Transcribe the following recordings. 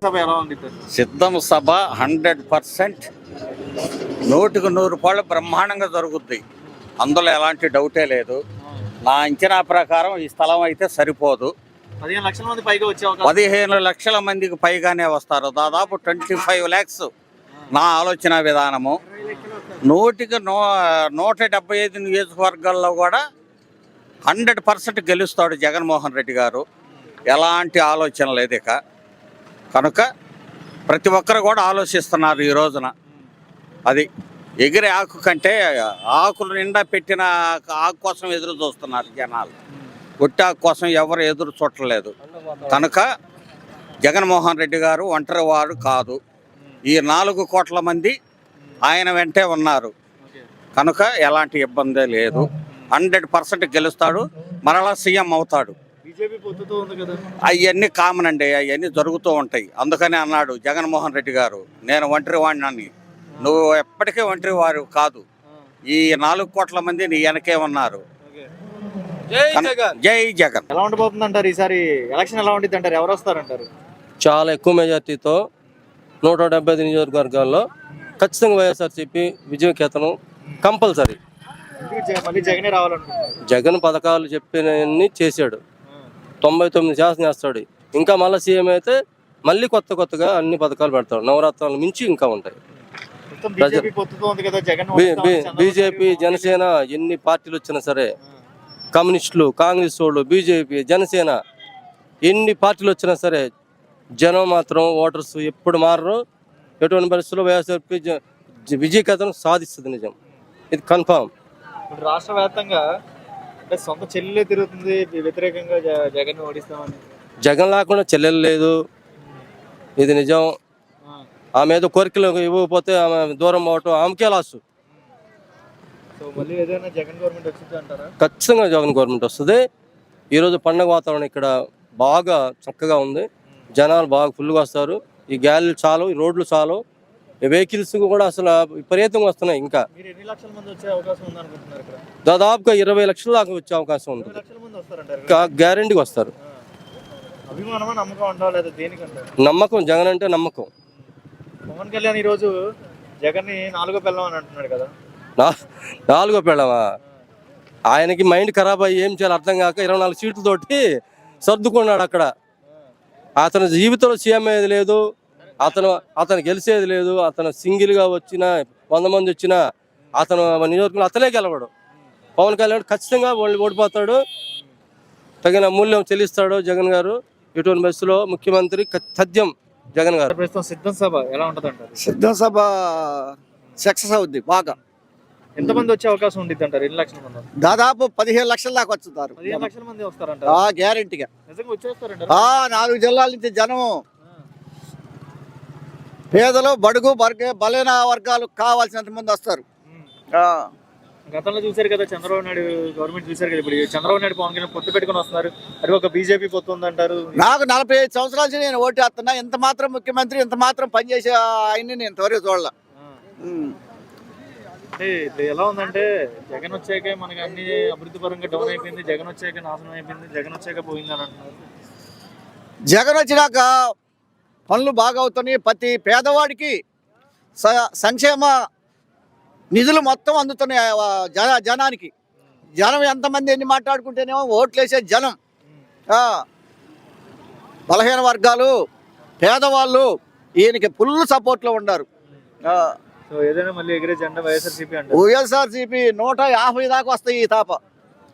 సభ ఎలా ఉంది? సిద్ధం సభ 100% 100% బ్రహ్మాండంగా జరుగుద్ది. అందులో ఎలాంటి డౌటే లేదు. నా అంచనా ప్రకారం ఈ స్థలం అయితే సరిపోదు. 15 లక్షల మంది పైగా వచ్చే అవకాశం. 15 లక్షల మందికి పైగానే వస్తారు. దాదాపు 25 lakhs నా ఆలోచన విధానము. 175 నియోజకవర్గాల్లో కూడా 100% గెలుస్తాడు జగన్మోహన్ రెడ్డి గారు. ఎలాంటి ఆలోచన లేదు ఇక. కనుక ప్రతి ఒక్కరు కూడా ఆలోచిస్తున్నారు ఈ రోజున. అది ఎగిరే ఆకు కంటే ఆకులు నిండా పెట్టిన ఆకు కోసం ఎదురు చూస్తున్నారు జనాలు. ఒట్టి ఆకు కోసం ఎవరు ఎదురు చూడలేదు. కనుక జగన్మోహన్ రెడ్డి గారు ఒంటరి వారు కాదు. ఈ 4 కోట్ల మంది ఆయన వెంటే ఉన్నారు. కనుక ఎలాంటి ఇబ్బందే లేదు. 100% గెలుస్తాడు. మరలా సీఎం అవుతాడు. అవన్నీ కామన్ అండి. అవన్నీ జరుగుతూ ఉంటాయి. అందుకనే అన్నాడు జగన్మోహన్ రెడ్డి గారు, నేను ఒంటరి వాడిని, నువ్వు ఎప్పటికీ ఒంటరి వారు కాదు. ఈ 4 కోట్ల మంది నీ వెనకే ఉన్నారు. జై జగన్. ఎలా ఉండబోతుంది అంటారు? ఈసారి ఎలక్షన్ ఎలా ఉంటుంది అంటారు? ఎవరు వస్తారంటారు? చాలా ఎక్కువ మెజార్టీతో 175 నియోజకవర్గాల్లో ఖచ్చితంగా వైఎస్ఆర్సీపీ విజయకేతనం కంపల్సరీ. మళ్ళీ జగనే రావాలనుకుంటున్నారు. జగన్ పథకాలు చెప్పినవన్నీ చేశాడు. 99% చేస్తాడు. ఇంకా మళ్ళీ సీఎం అయితే మళ్ళీ కొత్తగా అన్ని పథకాలు పెడతాడు. నవరత్నాలు మించి ఇంకా ఉంటాయి. బీజేపీ, జనసేన ఎన్ని పార్టీలు వచ్చినా సరే, కమ్యూనిస్టులు, కాంగ్రెస్ వాళ్ళు, బీజేపీ, జనసేన ఎన్ని పార్టీలు వచ్చినా సరే, జనం మాత్రం ఓటర్స్ ఎప్పుడు మారరు. ఎటువంటి పరిస్థితుల్లో వైఎస్ఆర్పీ విజయకేతనం సాధిస్తుంది. నిజం, ఇది కన్ఫామ్. ఇప్పుడు రాష్ట్ర వ్యాప్తంగా అంటే సొంత చెల్లెలే తిరుగుతుంది వ్యతిరేకంగా జగన్ ఓడిస్తామని. జగన్ లేకుండా చెల్లెలు లేదు, ఇది నిజం. ఆమె ఏదో కోరికలు ఇవ్వకపోతే ఆమె దూరం పోవటం ఆమెకే లాసు. ఖచ్చితంగా జగన్ గవర్నమెంట్ వస్తుంది. ఈరోజు పండుగ వాతావరణం ఇక్కడ బాగా చక్కగా ఉంది. జనాలు బాగా ఫుల్గా వస్తారు. ఈ గ్యాలరీలు చాలు, ఈ రోడ్లు చాలు, వెహికల్స్ కూడా అసలు విపరీతంగా వస్తున్నాయి. ఇంకా దాదాపుగా 20 లక్షల దాకా వచ్చే అవకాశం ఉంది. గ్యారెంటీగా వస్తారు. నమ్మకం, జగన్ అంటే నమ్మకం. పవన్ కళ్యాణ్ ఈరోజు జగన్ ని 4వ పెళ్ళం అని అంటున్నాడు కదా. 4వ పెళ్ళమా? ఆయనకి మైండ్ ఖరాబ్ అయ్యి ఏం చేయాలి అర్థం కాక 24 సీట్లతోటి సర్దుకున్నాడు అక్కడ. అతని జీవితంలో సీఎం అయ్యేది లేదు, అతను గెలిచేది లేదు. అతను సింగిల్గా వచ్చినా 100 మంది వచ్చినా అతను నియోజకవర్గంలో అతనే గెలవడు. పవన్ కళ్యాణ్ ఖచ్చితంగా ఓడిపోతాడు. తగిన మూల్యం చెల్లిస్తాడు జగన్ గారు. ఇటువంటి బస్సులో ముఖ్యమంత్రి తథ్యం జగన్ గారు. సిద్ధం సభ ఎలా ఉంటుంది అంటారు? సిద్ధం సభ సక్సెస్ అవుద్ది బాగా. ఎంతమంది వచ్చే అవకాశం ఉంటుంది అంటారు? 2 లక్షల మంది, దాదాపు 15 లక్షల దాకా వస్తారు. 15 లక్షల మంది వస్తారంటారు. గ్యారెంటీగా నిజంగా వచ్చేస్తారంటారు. 4 జిల్లాల నుంచి జనం, పేదలు, బడుగు బలైన వర్గాలు కావాల్సినంత మంది వస్తారు. గతంలో చూసారు కదా, చంద్రబాబు నాయుడు గవర్నమెంట్ చూసారు కదా. ఇప్పుడు చంద్రబాబు నాయుడు పవన్ కళ్యాణ్ పొత్తు పెట్టుకుని వస్తున్నారు. అది ఒక బీజేపీ పొత్తు ఉందంటారు. నాకు 45 సంవత్సరాల నుంచి నేను ఓటేస్తున్నా. ఇంత మాత్రం ముఖ్యమంత్రి, ఇంత మాత్రం పనిచేసే ఆయన్ని నేను త్వరగా చూడాల. అంటే ఎలా ఉందంటే, జగన్ వచ్చాకే మనకి అన్ని అభివృద్ధి పరంగా డౌన్ అయిపోయింది, జగన్ వచ్చాక నాశనం అయిపోయింది, జగన్ వచ్చాక పోయిందని అంటున్నారు. జగన్ వచ్చినాక పనులు బాగా అవుతున్నాయి. ప్రతి పేదవాడికి సంక్షేమ నిధులు మొత్తం అందుతున్నాయి జనానికి. జనం ఎంతమంది ఎన్ని మాట్లాడుకుంటేనేమో ఓట్లు వేసే జనం. బలహీన వర్గాలు, పేదవాళ్ళు ఈయనకి ఫుల్ సపోర్ట్లో ఉన్నారు. ఏదైనా మళ్ళీ ఎగిరే జెండా వైఎస్ఆర్సీపీ అంటే వైఎస్ఆర్సీపీ 150 దాకా వస్తాయి. ఈ తాప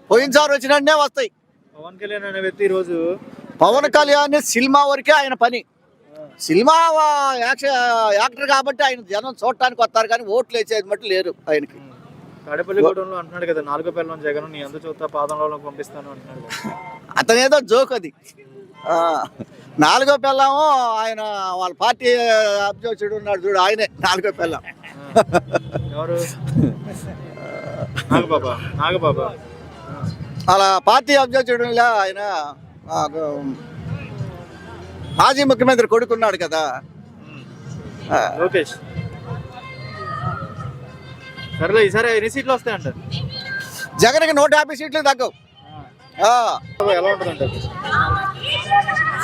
పోయినసారి వచ్చినట్టే వస్తాయి. పవన్ కళ్యాణ్ అనే వ్యక్తి ఈరోజు, పవన్ కళ్యాణ్ సినిమా వరకే ఆయన పని. సినిమా యాక్టర్ కాబట్టి ఆయన జనం చూడటానికి వస్తారు, కానీ ఓట్లు వేసేది మట్టు లేరు ఆయనకి. తాడేపల్లిగూడెంలో అంటున్నాడు కదా, 4వ పెళ్ళం జగన్ నీ అందు చూస్తా పాదంలో పంపిస్తాను అంటున్నాడు. అతనేదో జోక్ అది. 4వ పెళ్ళాము ఆయన వాళ్ళ పార్టీ అధ్యక్షుడు ఉన్నాడు చూడు, ఆయనే 4వ పెళ్ళాం. ఎవరు? నాగబాబా. అలా పార్టీ అధ్యక్షుడు ఆయన మాజీ ముఖ్యమంత్రి కొడుకున్నాడు కదా, లోకేష్. సరేలే, ఈసారి ఎన్ని సీట్లు వస్తాయంటారు? జగన్కి 150 సీట్లు తగ్గవు. ఎలా ఉంటుంది అంటారు?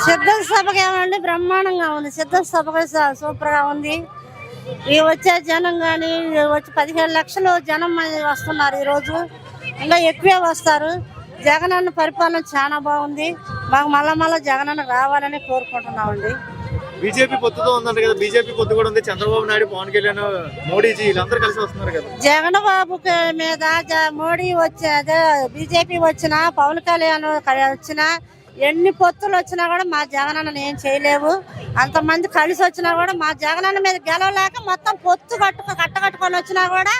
సిద్ధ సభకి ఏమండి బ్రహ్మాండంగా ఉంది. సిద్ధ సభకి సూపర్ గా ఉంది. ఈ వచ్చే జనం కానీ వచ్చి 15 లక్షలు జనం వస్తున్నారు ఈ రోజు. ఇంకా ఎక్కువే వస్తారు. జగనన్న పరిపాలన చాలా బాగుంది. మాకు మళ్ళా జగనన్న రావాలని కోరుకుంటున్నామండి. బీజేపీ పొత్తుతో ఉందంట కదా, బీజేపీ పొత్తు కూడా ఉంది. చంద్రబాబు నాయుడు, పవన్ కళ్యాణ్, మోడీజీ వీళ్ళందరూ కలిసి వస్తున్నారు కదా. జగన్ బాబుకి మీద మోడీ అదే బీజేపీ వచ్చినా, పవన్ కళ్యాణ్ వచ్చినా, ఎన్ని పొత్తులు వచ్చినా కూడా మా జగనన్న ఏం చేయలేవు. అంతమంది కలిసి వచ్చినా కూడా మా జగనన్న మీద గెలవలేక మొత్తం పొత్తు కట్టకట్టుకొని వచ్చినా కూడా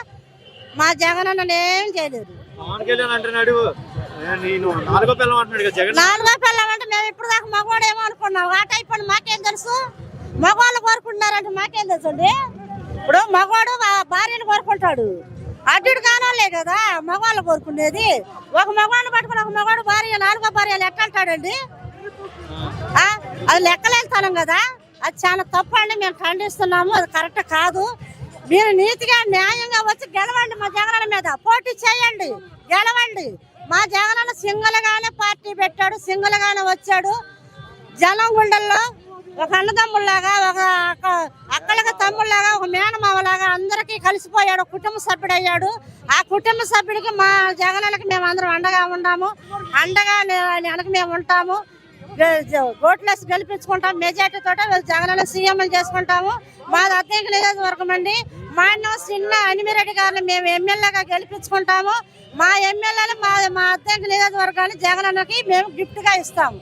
మా జగనన్న ఏం చేయలేదు. పవన్ కళ్యాణ్ అంటున్నాడు నేను 4వ పిల్లం అంటున్నాడు కదా జగన్. 4వ పిల్లం అంటే మేము ఇప్పుడు దాకా మగవాడు ఏమో అనుకున్నాం. ఆ టైప్ అని మాకేం తెలుసు? మగవాళ్ళు కోరుకుంటున్నారంటే మాకేం తెలుసు అండి? ఇప్పుడు మగవాడు భార్యను కోరుకుంటాడు. అడ్డుడు కానోళ్ళే కదా మగవాళ్ళు కోరుకునేది. ఒక మగవాడిని పట్టుకుని ఒక మగవాడు భార్య 4వ భార్యలు ఎట్లా అంటాడండి? అది లెక్కలేస్తాం కదా. అది చాలా తప్పు అండి. మేము ఖండిస్తున్నాము. అది కరెక్ట్ కాదు. మీరు నీతిగా న్యాయంగా వచ్చి గెలవండి. మా జగనన్న మీద పోటీ చేయండి, గెలవండి. మా జగనన్న సింగల్ గానే పార్టీ పెట్టాడు, సింగల్ గానే వచ్చాడు. జనం గుండెల్లో ఒక అన్నదమ్ముల్లాగా, ఒక అక్కలకి తమ్ముళ్లాగా, ఒక మేనమావలాగా అందరికీ కలిసిపోయాడు. కుటుంబ సభ్యుడు అయ్యాడు. ఆ కుటుంబ సభ్యుడికి మా జగనన్నకి మేము అందరం అండగా ఉన్నాము. అండగా వెనక మేము ఉంటాము. ఓట్లేసి గెలిపించుకుంటాం. మెజార్టీ తోట జగనన్న సీఎం చేసుకుంటాము. మాది అద్దెంకి నియోజకవర్గం అండి. మా అన్న చిన్న అనిమిరెడ్డి గారిని మేము ఎమ్మెల్యేగా గెలిపించుకుంటాము. మా ఎమ్మెల్యేలు మా అద్దెంకి నియోజకవర్గాన్ని జగనన్నకి మేము గిఫ్ట్ గా ఇస్తాము.